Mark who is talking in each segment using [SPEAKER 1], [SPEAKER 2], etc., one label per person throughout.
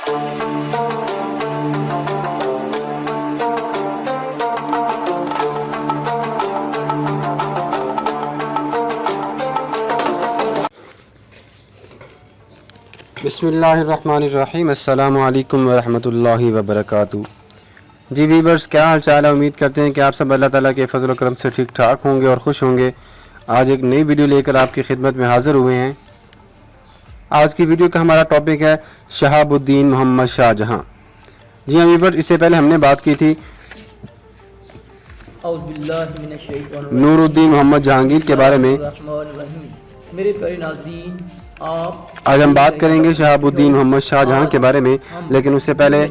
[SPEAKER 1] بسم اللہ الرحمن الرحیم، السلام علیکم ورحمۃ اللہ وبرکاتہ۔ جی ویورز، کیا حال چال ہے؟ امید کرتے ہیں کہ آپ سب اللہ تعالیٰ کے فضل و کرم سے ٹھیک ٹھاک ہوں گے اور خوش ہوں گے۔ آج ایک نئی ویڈیو لے کر آپ کی خدمت میں حاضر ہوئے ہیں۔ آج کی ویڈیو کا ہمارا ٹاپک ہے شہاب الدین محمد شاہ جہاں۔ جی ہاں ویورز، اس سے پہلے ہم نے بات کی تھی نور الدین محمد جہانگیر کے بارے میں۔
[SPEAKER 2] میرے پیارے ناظرین،
[SPEAKER 1] آج ہم بات کریں گے شہاب الدین محمد شاہ جہاں کے بارے میں، لیکن اس سے پہلے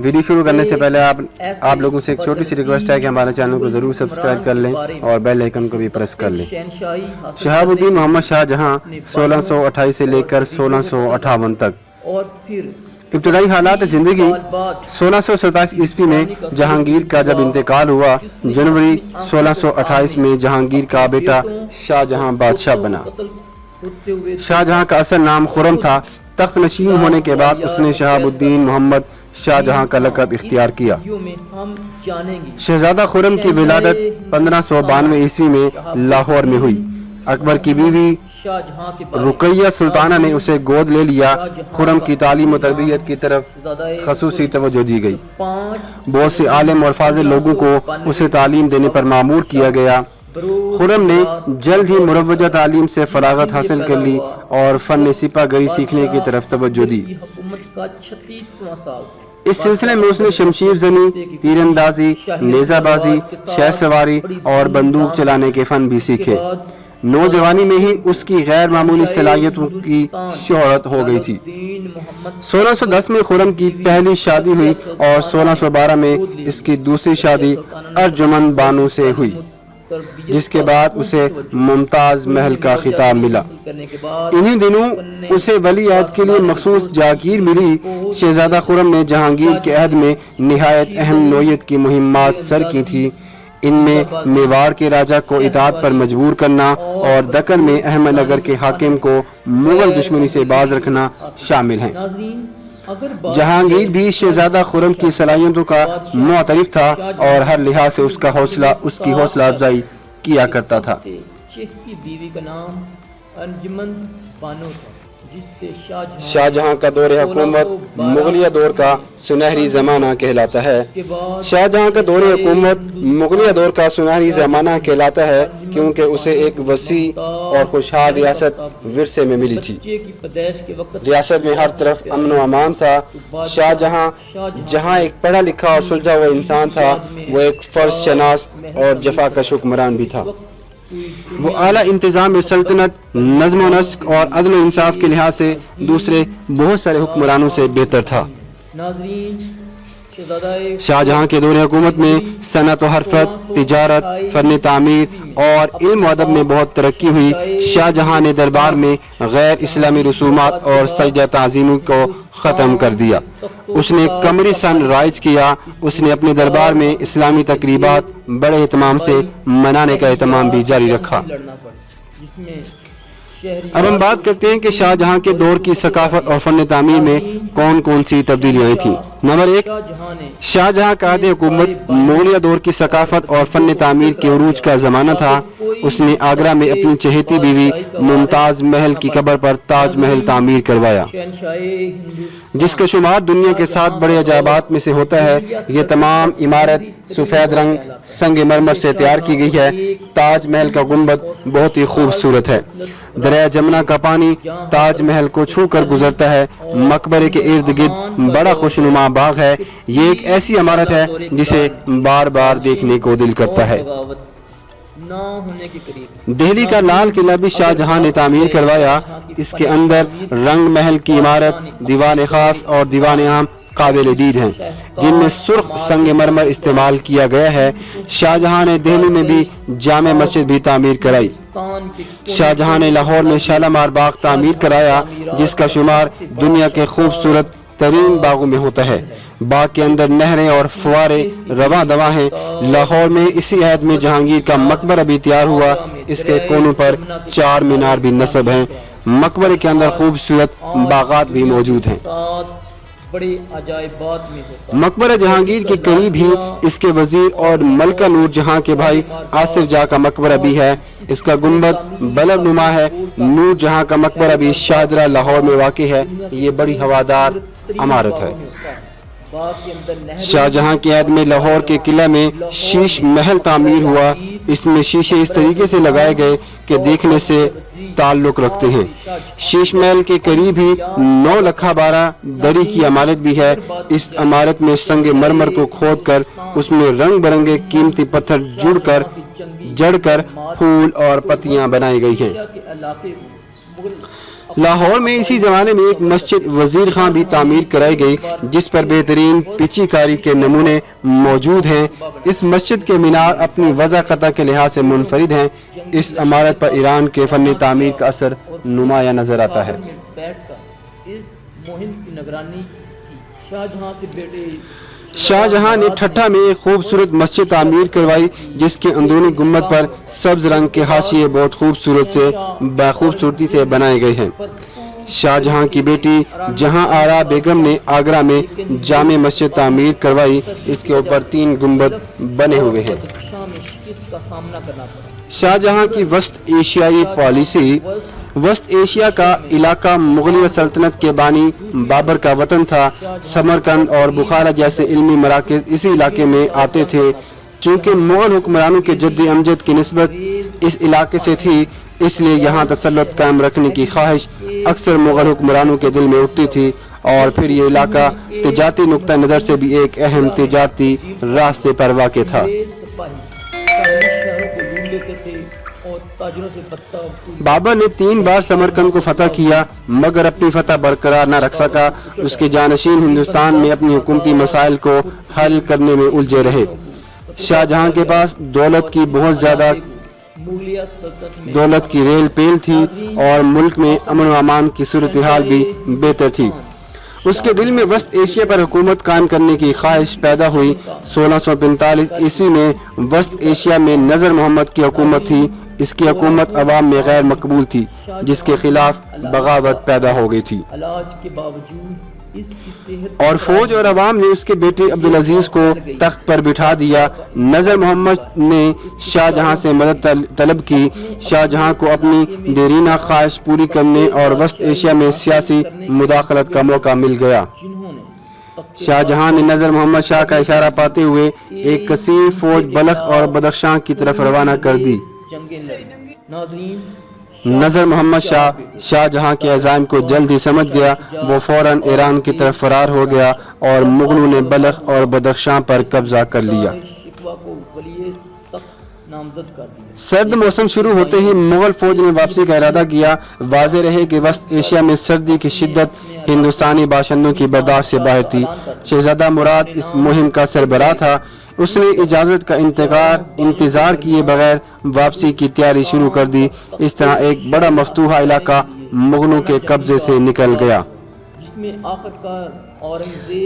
[SPEAKER 1] ویڈیو شروع کرنے سے پہلے آپ لوگوں سے ایک چھوٹی سی ریکویسٹ ہے کہ ہمارے چینل کو ضرور سبسکرائب کر لیں اور بیل آئیکن کو بھی پریس کر لیں۔ شہاب الدین محمد شاہ جہاں 1628 سے لے کر 1658 تک ابتدائی حالات زندگی۔ 1627 عیسوی میں جہانگیر کا جب انتقال ہوا، جنوری 1628 میں جہانگیر کا بیٹا شاہ جہاں بادشاہ بنا۔ شاہ جہاں کا اصل نام خرم تھا۔ تخت نشین ہونے کے بعد اس نے شہاب الدین محمد شاہ جہاں کا لقب اختیار کیا۔ شہزادہ خرم کی ولادت 1592 عیسوی میں لاہور میں ہوئی۔ اکبر کی بیوی رقیہ سلطانہ نے اسے گود لے لیا۔ خرم کی تعلیم و تربیت کی طرف خصوصی توجہ دی گئی۔ بہت سے عالم اور فاضل لوگوں کو اسے تعلیم دینے پر مامور کیا گیا۔ خرم نے جلد ہی مروجہ تعلیم سے فراغت حاصل کر لی اور فن سپہ گری سیکھنے کی طرف توجہ دی۔ اس سلسلے میں اس نے شمشیر زنی، تیر اندازی، نیزہ بازی، شہ سواری اور بندوق چلانے کے فن بھی سیکھے۔ نوجوانی میں ہی اس کی غیر معمولی صلاحیتوں کی شہرت ہو گئی تھی۔ 1610 میں خرم کی پہلی شادی ہوئی اور 1612 میں اس کی دوسری شادی ارجمند بانو سے ہوئی، جس کے بعد اسے ممتاز محل کا خطاب ملا۔ انہی دنوں اسے ولی عہد کے لیے مخصوص جاگیر ملی۔ شہزادہ خرم نے جہانگیر کے عہد میں نہایت اہم نوعیت کی مہمات سر کی تھی۔ ان میں میواڑ کے راجہ کو اطاعت پر مجبور کرنا اور دکن میں احمد نگر کے حاکم کو مغل دشمنی سے باز رکھنا شامل ہیں۔ جہانگیر بھی شہزادہ خرم کی صلاحیتوں کا معترف تھا اور ہر لحاظ سے اس کی حوصلہ افزائی کیا کرتا تھا۔
[SPEAKER 2] شیخ کی بیوی کا نام ارجمند بانو تھا، جس سے
[SPEAKER 1] شاہ جہاں کا دور حکومت مغلیہ دور کا سنہری زمانہ کہلاتا ہے۔ شاہ جہاں کا دور حکومت مغلیہ دور کا سنہری زمانہ کہلاتا ہے کیونکہ اسے ایک وسیع اور خوشحال ریاست ورثے میں ملی تھی۔ ریاست میں ہر طرف امن و امان تھا۔ شاہ جہاں ایک پڑھا لکھا اور سلجھا ہوا انسان تھا، وہ ایک فرض شناس اور جفاکش حکمران بھی تھا۔ وہ اعلیٰ انتظام سلطنت، نظم و نسق اور عدل و انصاف کے لحاظ سے دوسرے بہت سارے حکمرانوں سے بہتر تھا۔ شاہ جہاں کے دور حکومت میں صنعت و حرفت، تجارت، فن تعمیر اور علم و ادب میں بہت ترقی ہوئی۔ شاہ جہاں نے دربار میں غیر اسلامی رسومات اور سجدہ تعظیموں کو ختم کر دیا۔ اس نے قمری سن رائج کیا۔ اس نے اپنے دربار میں اسلامی تقریبات بڑے اہتمام سے منانے کا اہتمام بھی جاری رکھا۔ اب ہم بات کرتے ہیں کہ شاہ جہاں کے دور کی ثقافت اور فن تعمیر میں کون کون سی تبدیلیاں تھیں۔ نمبر 1، شاہ جہاں کا عہد حکومت مغلیہ دور کی ثقافت اور فن تعمیر کے عروج کا زمانہ تھا۔ اس نے آگرہ میں اپنی چہیتی بیوی ممتاز محل کی قبر پر تاج محل تعمیر کروایا، جس کا شمار دنیا کے 7 بڑے عجائبات میں سے ہوتا ہے۔ یہ تمام عمارت سفید رنگ سنگ مرمر سے تیار کی گئی ہے۔ تاج محل کا گنبد بہت ہی خوبصورت ہے۔ دریا جمنا کا پانی تاج محل کو چھو کر گزرتا ہے۔ مقبرے کے ارد گرد بڑا خوشنما باغ ہے۔ یہ ایک ایسی عمارت ہے جسے بار بار دیکھنے کو دل کرتا ہے۔ دہلی کا لال قلعہ بھی شاہ جہاں نے تعمیر کروایا۔ اس کے اندر رنگ محل کی عمارت، دیوان خاص اور دیوان عام قابل دید ہیں، جن میں سرخ سنگ مرمر استعمال کیا گیا ہے۔ شاہ جہاں نے دہلی میں بھی جامع مسجد بھی تعمیر کرائی۔ شاہ جہاں نے لاہور میں شالامار باغ تعمیر کرایا، جس کا شمار دنیا کے خوبصورت ترین باغوں میں ہوتا ہے۔ باغ کے اندر نہریں اور فوارے رواں دواں ہیں۔ لاہور میں اسی عہد میں جہانگیر کا مقبرہ بھی تیار ہوا۔ اس کے کونوں پر 4 مینار بھی نصب ہیں۔ مقبرے کے اندر خوبصورت باغات بھی موجود ہیں۔
[SPEAKER 2] बड़े अजायबात में होता है।
[SPEAKER 1] मकबरा जहांगीर के करीब ही इसके वजीर और मलका नूर जहां के भाई आसिफ जहां का मकबरा भी है। इसका गुंबद बलब नुमा है। नूर जहां का मकबरा भी शाहदरा लाहौर में वाक़ है। ये बड़ी हवादार इमारत है। शाहजहां के अहद में लाहौर के किला में शीश महल तामीर हुआ। इसमें शीशे इस तरीके से लगाए गए कि देखने से ताल्लुक रखते हैं। शीश महल के करीब ही 9 लखा 12 दरी की इमारत भी है। इस इमारत में संगे मरमर को खोद कर उसमें रंग बिरंगे कीमती पत्थर जड़कर फूल और पत्तियां बनाई गई हैं। लाहौर में इसी ज़माने में एक मस्जिद वजीर खां भी तामीर कराई गई, जिस पर बेहतरीन पिचीकारी के नमूने मौजूद हैं। इस मस्जिद के मीनार अपनी वज़ाक़ता के लिहाज से मुनफरिद हैं। इस इमारत पर ईरान के फ़न तामीर का असर नुमाया नजर आता है।
[SPEAKER 2] इस मुहिम की निगरानी शाहजहां के बेटे
[SPEAKER 1] शाहजहां ने ठट्ठा में एक खूबसूरत मस्जिद तामीर करवाई, जिसके अंदरूनी गुम्बद पर सब्ज रंग के हाशिए बहुत खूबसूरती से बनाए गए हैं। शाहजहां की बेटी जहां आरा बेगम ने आगरा में जामे मस्जिद तामीर करवाई। इसके ऊपर 3 गुम्बद बने हुए हैं। शाहजहां की वस्त एशियाई पॉलिसी। वस्त एशिया का इलाका मुगलिया सल्तनत के बानी बाबर का वतन था। समरकंद और बुखारा जैसे इल्मी मराकज़ इसी इलाके में आते थे। चूँकि मुगल हुक्मरानों के जद्द अमजद की निस्बत इस इलाके से थी, इसलिए यहाँ तसल्लुत कायम रखने की ख्वाहिश अक्सर मुगल हुक्मरानों के दिल में उठती थी। और फिर ये इलाका तिजारती नुक्ता नज़र से भी एक अहम तिजारती रास्ते पर वाक़ था। बाबर ने 3 बार समरकंद को फतह किया, मगर अपनी फतह बरकरार न रख सका। उसके जानशीन हिंदुस्तान में अपनी हुकूमती मसाइल को हल करने में उलझे रहे। शाहजहां के पास दौलत की बहुत ज़्यादा दौलत की रेल पेल थी और मुल्क में अमन व अमान की सूरत हाल भी बेहतर थी। उसके दिल में वस्त एशिया पर हुकूमत कायम करने की ख्वाहिश पैदा हुई। 1645 ईस्वी में वस्त एशिया में नज़र मोहम्मद की हुकूमत थी। इसकी हुकूमत अवाम में गैर मकबूल थी, जिसके खिलाफ बगावत पैदा हो गई थी और फौज और अवाम ने उसके बेटे अब्दुल अजीज को तख्त पर बिठा दिया। नज़र मोहम्मद ने शाहजहां से मदद तलब की। शाहजहां को अपनी देरीना ख्वाहिश पूरी करने और वस्त एशिया में सियासी मुदाखलत का मौका मिल गया। शाहजहां ने नज़र मोहम्मद शाह का इशारा पाते हुए एक कसीर फौज बलख और बदख्शां की तरफ रवाना कर दी। नज़र मोहम्मद शाह शाहजहां के अज़ाइम को जल्द ही समझ गया। वो फौरन ईरान की तरफ फरार हो गया और मुगलों ने बलख और बदख्शां पर कब्जा कर लिया। सर्द मौसम शुरू होते ही मुगल फौज ने वापसी का इरादा किया। वाज़ेह रहे कि वस्त एशिया में सर्दी की शिद्दत हिंदुस्तानी बाशिंदों की बर्दाश्त से बाहर थी। शहजादा मुराद इस मुहिम का सरबराह था। उसने इजाज़त का इंतज़ार किए बगैर वापसी की तैयारी शुरू कर दी। इस तरह एक बड़ा मफ्तूहा इलाका मुगलों के कब्जे से निकल गया।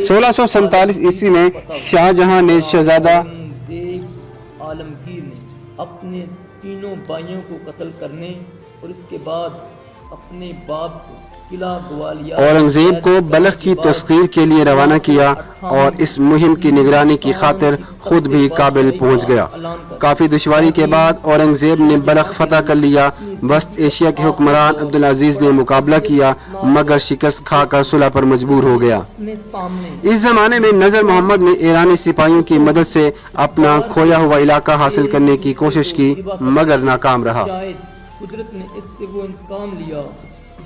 [SPEAKER 1] 1647 ईस्वी में शाहजहां ने शहजादा
[SPEAKER 2] आलमगीर ने अपने तीनों भाइयों को कत्ल करने और इसके बाद अपने बाप को किला ग्वालियर
[SPEAKER 1] औरंगजेब को बलख की तस्खीर के लिए रवाना किया और इस मुहिम की निगरानी की खातिर खुद भी काबिल पहुंच गया। काफ़ी दुश्वारी के बाद औरंगजेब ने बलख फतह कर लिया। वस्त एशिया के हुक्मरान अब्दुल अजीज ने मुकाबला किया, मगर शिकस्त खाकर सुलह पर मजबूर हो गया। इस जमाने में नज़र मोहम्मद ने ईरानी सिपाहियों की मदद से अपना खोया हुआ इलाका हासिल करने की कोशिश की, मगर नाकाम रहा।
[SPEAKER 2] कुदरत ने इससे वो इंतकाम लिया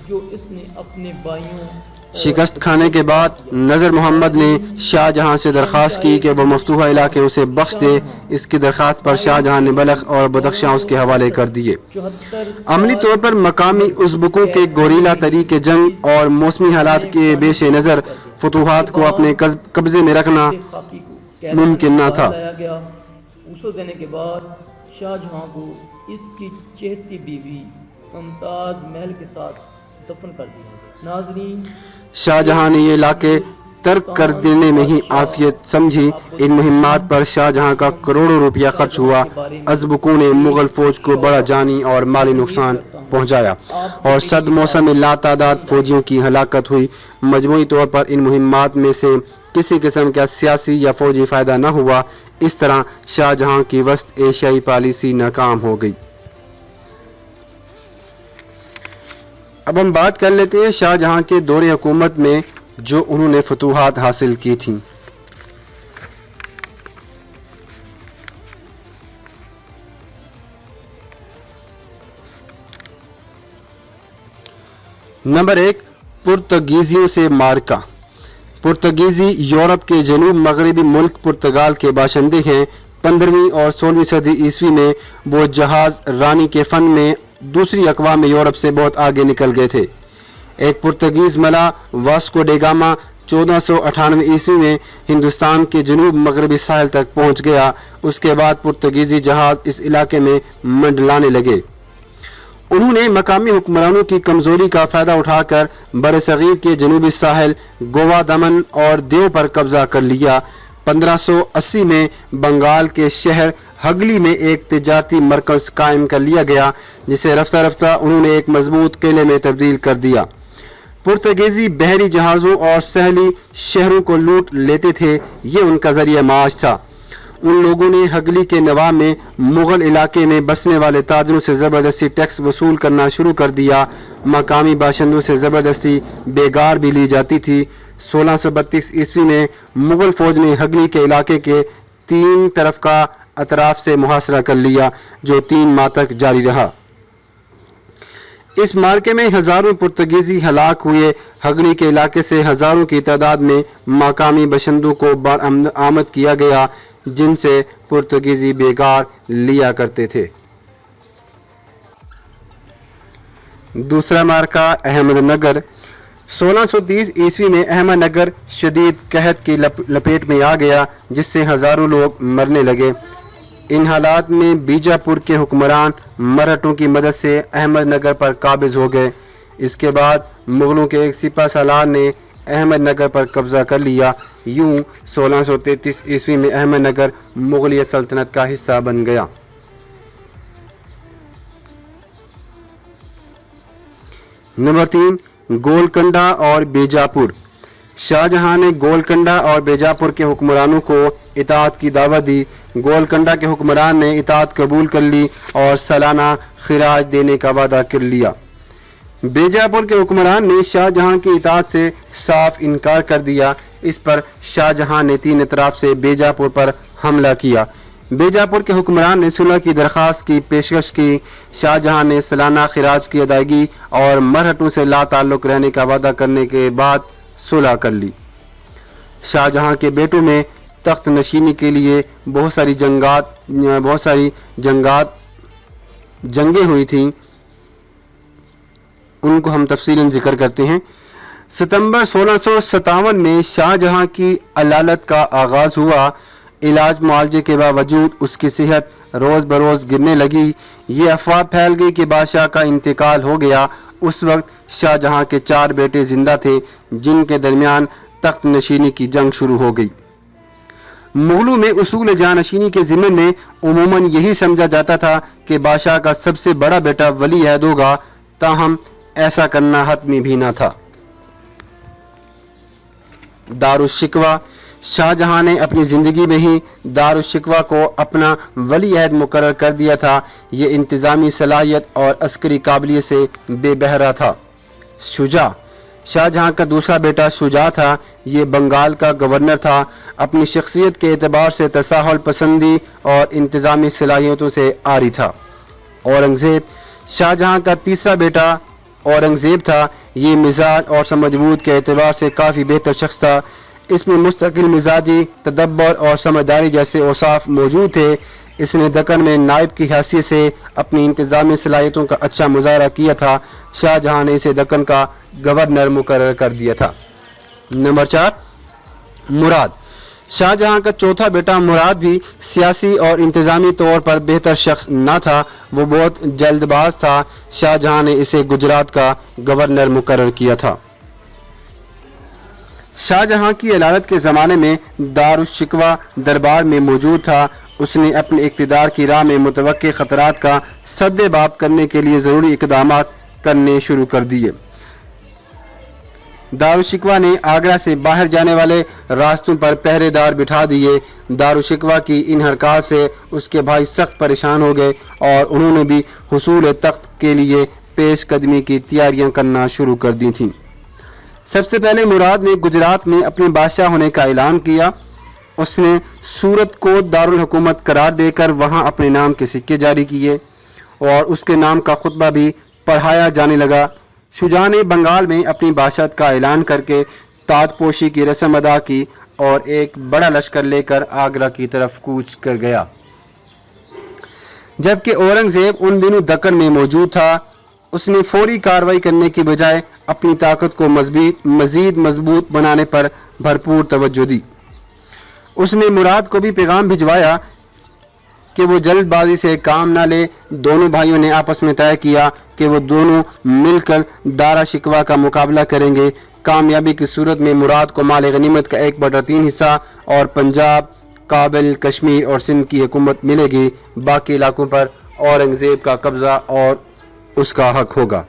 [SPEAKER 2] जो इसने अपने भाइयों।
[SPEAKER 1] शिकस्त खाने के बाद नज़र मोहम्मद ने शाहजहां से दरख्वास्त की कि वह मफ्तूहा इलाके उसे बख्श दे। इसकी दरख्वास्त पर शाहजहां ने बलख और बदख्शां उसके हवाले कर दिए। अमली तौर पर मकामी उज़्बकों के गोरीला तरीके जंग और मौसमी हालात के पेश नज़र फतूहात को अपने कब्जे में रखना मुमकिन न था।
[SPEAKER 2] देने के बाद शाहजहां को इसकी चहेती बीवी मुमताज महल के साथ दफन कर दिया। नाज़रीन,
[SPEAKER 1] शाहजहां ने ये इलाके तर्क कर देने में ही आफियत समझी। इन मुहिम्मात पर शाहजहां का करोड़ों रुपया खर्च हुआ। अज़्बकों ने मुगल फौज को बड़ा जानी और माली नुकसान पहुंचाया और सर्द मौसम में लातादाद फौजियों की हलाकत हुई। मजमूई तौर पर इन मुहिम्मात में से किसी किस्म का सियासी या फौजी फ़ायदा न हुआ। इस तरह शाहजहां की वस्त एशियाई पॉलिसी नाकाम हो गई। अब हम बात कर लेते हैं शाहजहां के दौरे हुकूमत में जो उन्होंने फतूहात हासिल की थी। नंबर 1, पुर्तगीजियों से मार्का। पुर्तगीजी यूरोप के जनूब मगरबी मुल्क पुर्तगाल के बाशिंदे हैं। 15वीं और 16वीं सदी ईस्वी में वो जहाज़ रानी के फ़न में दूसरी अक़वाम यूरोप से बहुत आगे निकल गए थे। एक पुर्तगीज़ मला वास्को डे गामा 1498 ईस्वी में हिंदुस्तान के जनूब मगरबी साहिल तक पहुंच गया। उसके बाद पुर्तगीज़ी जहाज़ इस इलाके में मंडलाने लगे। उन्होंने मकामी हुक्मरानों की कमज़ोरी का फ़ायदा उठाकर बरसग़ीर के जनूबी साहिल गोवा, दमन और देव पर कब्ज़ा कर लिया। 1580 में बंगाल के शहर हगली में एक तिजारती मरकज़ कायम कर लिया गया, जिसे रफ्ता रफ्ता उन्होंने एक मजबूत किले में तब्दील कर दिया। पुर्तगीज़ी बहरी जहाज़ों और सहली शहरों को लूट लेते थे, ये उनका ज़रिया माश था। उन लोगों ने हगली के नवाब में मुग़ल इलाके में बसने वाले ताजरों से ज़बरदस्ती टैक्स वसूल करना शुरू कर दिया। मकामी बाशिंदों से ज़बरदस्ती बेगार भी ली जाती थी। 1632 ईस्वी में मुग़ल फ़ौज ने हगली के इलाके के 3 तरफ का अतराफ से मुहासरा कर लिया, जो 3 माह तक जारी रहा। इस मार्के में हज़ारों पुर्तगीज़ी हलाक हुए। हगली के इलाके से हज़ारों की तादाद में मकामी बाशिंदों को बरामद किया गया, जिनसे पुर्तगीज़ी बेगार लिया करते थे। दूसरा मार्का अहमदनगर। 1630 ईस्वी में अहमदनगर शदीद कहत की लपेट में आ गया, जिससे हज़ारों लोग मरने लगे। इन हालात में बीजापुर के हुक्मरान मराठों की मदद से अहमदनगर पर काबिज हो गए। इसके बाद मुग़लों के एक सिपह सालार ने अहमदनगर पर कब्ज़ा कर लिया। यूं 1633 ईस्वी में अहमदनगर मुग़लिया सल्तनत का हिस्सा बन गया। नंबर 3, गोलकंडा और बीजापुर। शाहजहां ने गोलकंडा और बीजापुर के हुक्मरानों को इताअत की दावत दी। गोलकंडा के हुक्मरान ने इताअत कबूल कर ली और सालाना खिराज देने का वादा कर लिया। बीजापुर के हुक्मरान ने शाहजहां की इताअत से साफ इनकार कर दिया। इस पर शाहजहां ने 3 अतराफ से बीजापुर पर हमला किया। बीजापुर के हुक्मरान ने सुलह की दरख्वास्त की पेशकश की। शाहजहां ने सालाना खिराज की अदायगी और मरहटों से लाताल्लुक़ रहने का वादा करने के बाद सुलह कर ली। शाहजहां के बेटों में तख्त नशीनी के लिए बहुत सारी जंगें हुई थीं, उनको हम तफसीलन जिक्र करते हैं। सितंबर 1657 में शाहजहां की अलालत का आगाज़ हुआ। इलाज मुआलजे के बावजूद उसकी सेहत रोज़ बरोज़ गिरने लगी। ये अफवाह फैल गई कि बादशाह का इंतकाल हो गया। उस वक्त शाहजहां के 4 बेटे ज़िंदा थे, जिनके दरमियान तख्त नशीनी की जंग शुरू हो गई। मुग़लों में उसूल जानशीनी के ज़िम्मे में उमूमन यही समझा जाता था कि बादशाह का सबसे बड़ा बेटा वली अहद होगा, ताहम ऐसा करना हतमी भी न था। दारुश्शिकवा। शाहजहां ने अपनी ज़िंदगी में ही दारुश्शिकवा को अपना वली अहद मुकर्रर कर दिया था। ये इंतज़ामी सलाहियत और अस्करी काबिलियत से बेबहरा था। शुजा। शाहजहां का दूसरा बेटा शुजा था। ये बंगाल का गवर्नर था। अपनी शख्सियत के एतबार से तसाहुल पसंदी और इंतज़ामी सलाहियतों से आरी था। औरंगज़ेब। शाहजहां का तीसरा बेटा औरंगज़ेब था। ये मिजाज और समझबूझ के एतबार से काफ़ी बेहतर शख्स था। इसमें मुस्तकिल मिजाजी, तदब्बर और समझदारी जैसे औसाफ मौजूद थे। इसने दक्कन में नायब की हैसियत से अपनी इंतज़ामी सलाहियतों का अच्छा मुजाहरा किया था। शाहजहां ने इसे दक्कन का गवर्नर मुकर्रर कर दिया था। नंबर 4, मुराद। शाहजहां का चौथा बेटा मुराद भी सियासी और इंतज़ामी तौर पर बेहतर शख्स न था। वो बहुत जल्दबाज था। शाहजहां ने इसे गुजरात का गवर्नर मुकर्रर किया था। शाहजहां की अदालत के ज़माने में दारुश्शिकवा दरबार में मौजूद था। उसने अपने इक़्तिदार की राह में मुतवक्के ख़तरात का सद्देबाब करने के लिए ज़रूरी इक़दामात करने शुरू कर दिए। दारुशिकवा ने आगरा से बाहर जाने वाले रास्तों पर पहरेदार बिठा दिए। दारुशिकवा की इन हरकत से उसके भाई सख्त परेशान हो गए और उन्होंने भी हुसूल तख्त के लिए पेशकदमी की तैयारियां करना शुरू कर दी थीं। सबसे पहले मुराद ने गुजरात में अपने बादशाह होने का ऐलान किया। उसने सूरत को दारुल हुकूमत करार देकर वहां अपने नाम के सिक्के जारी किए और उसके नाम का खुतबा भी पढ़ाया जाने लगा। शुजा ने बंगाल में अपनी बादशाहत का ऐलान करके ताजपोशी की रस्म अदा की और एक बड़ा लश्कर लेकर आगरा की तरफ कूच कर गया। जबकि औरंगज़ेब उन दिनों दक्कन में मौजूद था, उसने फौरी कार्रवाई करने की बजाय अपनी ताकत को मज़ीद मजबूत बनाने पर भरपूर तवज्जो दी। उसने मुराद को भी पैगाम भिजवाया कि वो जल्दबाजी से काम ना ले। दोनों भाइयों ने आपस में तय किया कि वो दोनों मिलकर दारा शिकवा का मुकाबला करेंगे। कामयाबी की सूरत में मुराद को माल गनीमत का 1/3 हिस्सा और पंजाब, काबिल, कश्मीर और सिंध की हुकूमत मिलेगी। बाकी इलाकों पर औरंगज़ेब का कब्ज़ा और उसका हक होगा।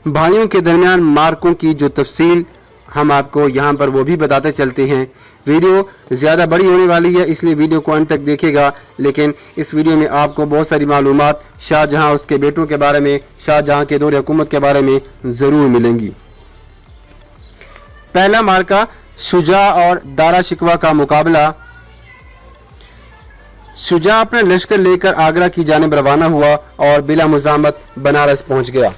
[SPEAKER 1] भाइयों के दरमियान मार्कों की जो तफसील हम आपको यहाँ पर वो भी बताते चलते हैं। वीडियो ज़्यादा बड़ी होने वाली है, इसलिए वीडियो को अंत तक देखिएगा। लेकिन इस वीडियो में आपको बहुत सारी मालूमात शाहजहाँ, उसके बेटों के बारे में, शाहजहाँ के दौर हुकूमत के बारे में ज़रूर मिलेंगी। पहला मार्का शुजा और दारा शिकवा का मुकाबला। शुजा अपना लश्कर लेकर आगरा की जानिब रवाना हुआ और बिला मुज़ामत बनारस पहुंच गया।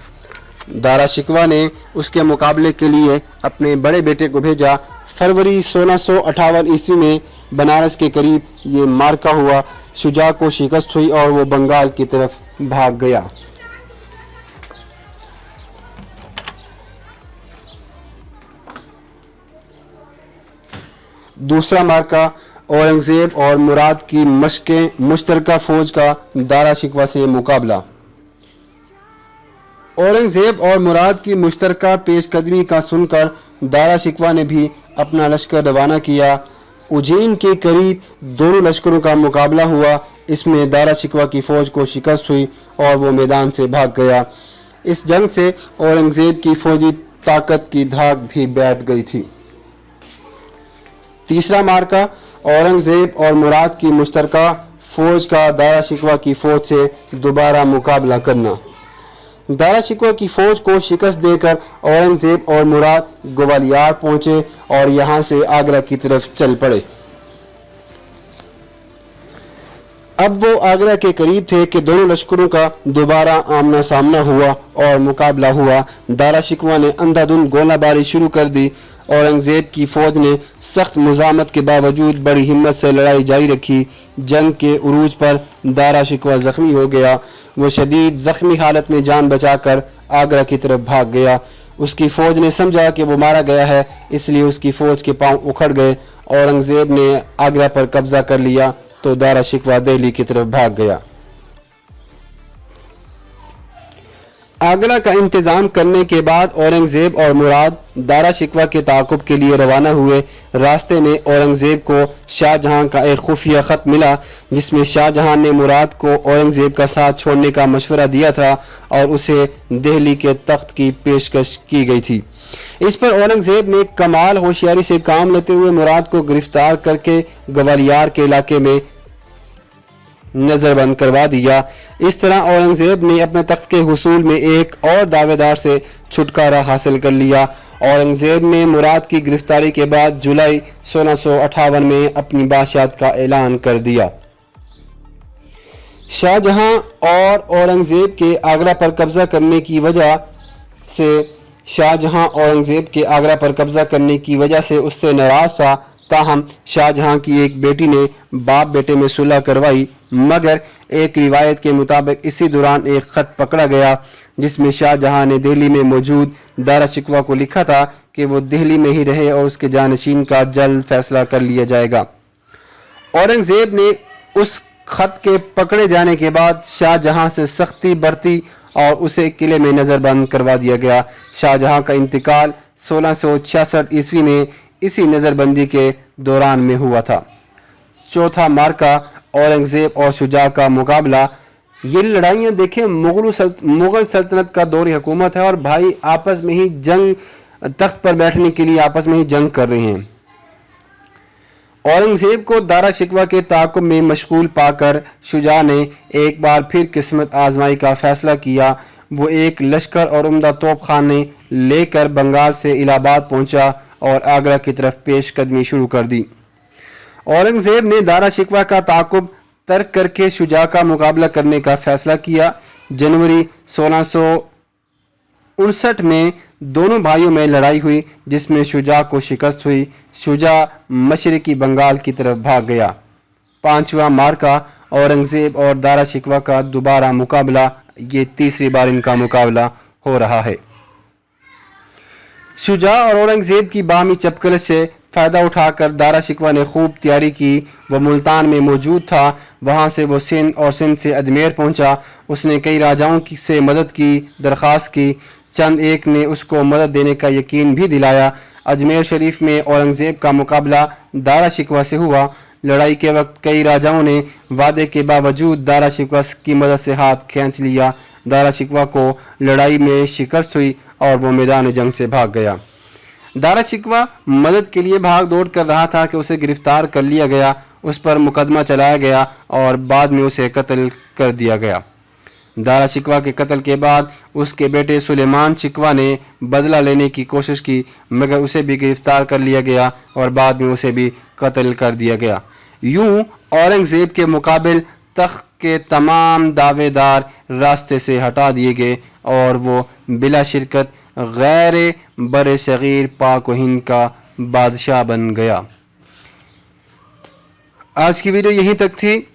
[SPEAKER 1] दारा शिकवा ने उसके मुकाबले के लिए अपने बड़े बेटे को भेजा। फरवरी 1658 ईस्वी में बनारस के करीब ये मार्का हुआ। शुजा को शिकस्त हुई और वो बंगाल की तरफ भाग गया। दूसरा मार्का औरंगज़ेब और मुराद की मुश्तरका फौज का दारा शिकवा से मुकाबला। औरंगज़ेब और मुराद की मुश्तरका पेशकदमी का सुनकर दारा शिकवा ने भी अपना लश्कर रवाना किया। उज्जैन के करीब दोनों लश्करों का मुकाबला हुआ। इसमें दारा शिकवा की फ़ौज को शिकस्त हुई और वो मैदान से भाग गया। इस जंग से औरंगज़ेब की फ़ौजी ताकत की धाक भी बैठ गई थी। तीसरा मार्का औरंगज़ेब और मुराद की मुश्तरका फ़ौज का दारा शिकवा की फ़ौज से दोबारा मुकाबला करना। दारा शिकवा की फ़ौज को शिकस्त देकर औरंगज़ेब और मुराद ग्वालियर पहुंचे और यहाँ से आगरा की तरफ चल पड़े। अब वो आगरा के करीब थे कि दोनों लश्करों का दोबारा आमना सामना हुआ और मुकाबला हुआ। दारा शिकवा ने अंधाधुंध गोलाबारी शुरू कर दी। औरंगज़ेब की फ़ौज ने सख्त मुज़ामत के बावजूद बड़ी हिम्मत से लड़ाई जारी रखी। जंग के उरूज पर दारा शिकवा ज़ख्मी हो गया। वो शदीद ज़ख्मी हालत में जान बचाकर आगरा की तरफ भाग गया। उसकी फ़ौज ने समझा कि वो मारा गया है, इसलिए उसकी फ़ौज के पांव उखड़ गए। औरंगज़ेब ने आगरा पर कब्ज़ा कर लिया तो दारा शिकवा दिल्ली की तरफ भाग गया। आगरा का इंतज़ाम करने के बाद औरंगज़ेब और मुराद दारा शिकवा के ताक़ुब के लिए रवाना हुए। रास्ते में औरंगज़ेब को शाहजहाँ का एक खुफिया ख़त मिला जिसमें शाहजहाँ ने मुराद को औरंगज़ेब का साथ छोड़ने का मशवरा दिया था और उसे दिल्ली के तख्त की पेशकश की गई थी। इस पर औरंगज़ेब ने कमाल होशियारी से काम लेते हुए मुराद को गिरफ्तार करके ग्वालियर के इलाके में नजरबंद करवा दिया। इस तरह औरंगज़ेब ने अपने तख्त के हुसूल में एक और दावेदार से छुटकारा हासिल कर लिया। औरंगज़ेब ने मुराद की गिरफ्तारी के बाद जुलाई 1658 में अपनी बादशाहत का ऐलान कर दिया। शाहजहां और औरंगज़ेब के आगरा पर कब्जा करने की वजह से उससे नाराज था। ताहम शाहजहां की एक बेटी ने बाप बेटे में सुलह करवाई, मगर एक रिवायत के मुताबिक इसी दौरान एक ख़त पकड़ा गया जिसमें शाहजहां ने दिल्ली में मौजूद दारा शिकवा को लिखा था कि वो दिल्ली में ही रहे और उसके जानशीन का जल्द फैसला कर लिया जाएगा। औरंगज़ेब ने उस ख़त के पकड़े जाने के बाद शाहजहां से सख्ती बरती और उसे किले में नज़रबंद करवा दिया गया। शाहजहां का इंतकाल 1666 ईस्वी में इसी नज़रबंदी के दौरान में हुआ था। चौथा मार्का औरंगज़ेब और शुजा का मुकाबला। ये लड़ाइयाँ देखें, मुग़ल सल्तनत का दौर हुकूमत है और भाई आपस में ही जंग, तख्त पर बैठने के लिए आपस में ही जंग कर रहे हैं। औरंगज़ेब को दारा शिकवा के ताक़ुब में मशगूल पाकर शुजा ने एक बार फिर किस्मत आजमाई का फ़ैसला किया। वो एक लश्कर और उम्दा तोप खाने लेकर बंगाल से इलाहाबाद पहुंचा और आगरा की तरफ पेश कदमी शुरू कर दी। औरंगज़ेब ने दारा शिकवा का ताक़ुब तर्क करके शुजा का मुकाबला करने का फ़ैसला किया। जनवरी 1659 में दोनों भाइयों में लड़ाई हुई जिसमें शुजा को शिकस्त हुई। शुजा मशरकी बंगाल की तरफ भाग गया। पांचवा मार्का औरंगज़ेब और दारा शिकवा का दोबारा मुकाबला, ये तीसरी बार इनका मुकाबला हो रहा है। शुजा और औरंगज़ेब की बाहमी चपकल से फ़ायदा उठाकर दारा शिकवा ने खूब तैयारी की। वह मुल्तान में मौजूद था। वहाँ से वो सिंध और सिंध से अजमेर पहुँचा। उसने कई राजाओं से मदद की दरख्वास्त की। चंद एक ने उसको मदद देने का यकीन भी दिलाया। अजमेर शरीफ में औरंगज़ेब का मुकाबला दारा शिकवा से हुआ। लड़ाई के वक्त कई राजाओं ने वादे के बावजूद दारा शिकवा की मदद से हाथ खींच लिया। दारा शिकवा को लड़ाई में शिकस्त हुई और वो मैदान जंग से भाग गया। दारा शिकवा मदद के लिए भाग दौड़ कर रहा था कि उसे गिरफ्तार कर लिया गया। उस पर मुकदमा चलाया गया और बाद में उसे कत्ल कर दिया गया। दारा शिकवा के कत्ल के बाद उसके बेटे सुलेमान शिकवा ने बदला लेने की कोशिश की, मगर उसे भी गिरफ्तार कर लिया गया और बाद में उसे भी कत्ल कर दिया गया। यूं औरंगज़ेब के मुकाबिल तख्त के तमाम दावेदार रास्ते से हटा दिए गए और वो बिला शिरकत गैर बर सगीर पाक व हिंद का बादशाह बन गया। आज की वीडियो यहीं तक थी।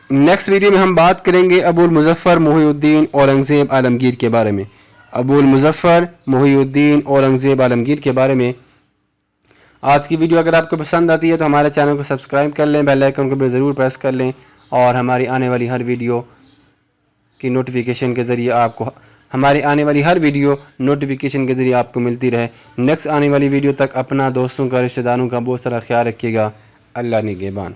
[SPEAKER 1] नेक्स्ट वीडियो में हम बात करेंगे अबुल मुज़फ़्फ़र मुहीउद्दीन औरंगज़ेब आलमगीर के बारे में। अबुल मुज़फ़्फ़र मुहीउद्दीन औरंगज़ेब आलमगीर के बारे में। आज की वीडियो अगर आपको पसंद आती है तो हमारे चैनल को सब्सक्राइब कर लें, बेल आइकन को भी ज़रूर प्रेस कर लें और हमारी आने वाली हर वीडियो की नोटिफिकेशन के ज़रिए आपको हमारी आने वाली हर वीडियो नोटिफिकेशन के ज़रिए आपको मिलती रहे। नेक्स्ट आने वाली वीडियो तक अपना, दोस्तों का, रिश्तेदारों का बहुत सारा ख्याल रखिएगा। अल्लाह निगहबान।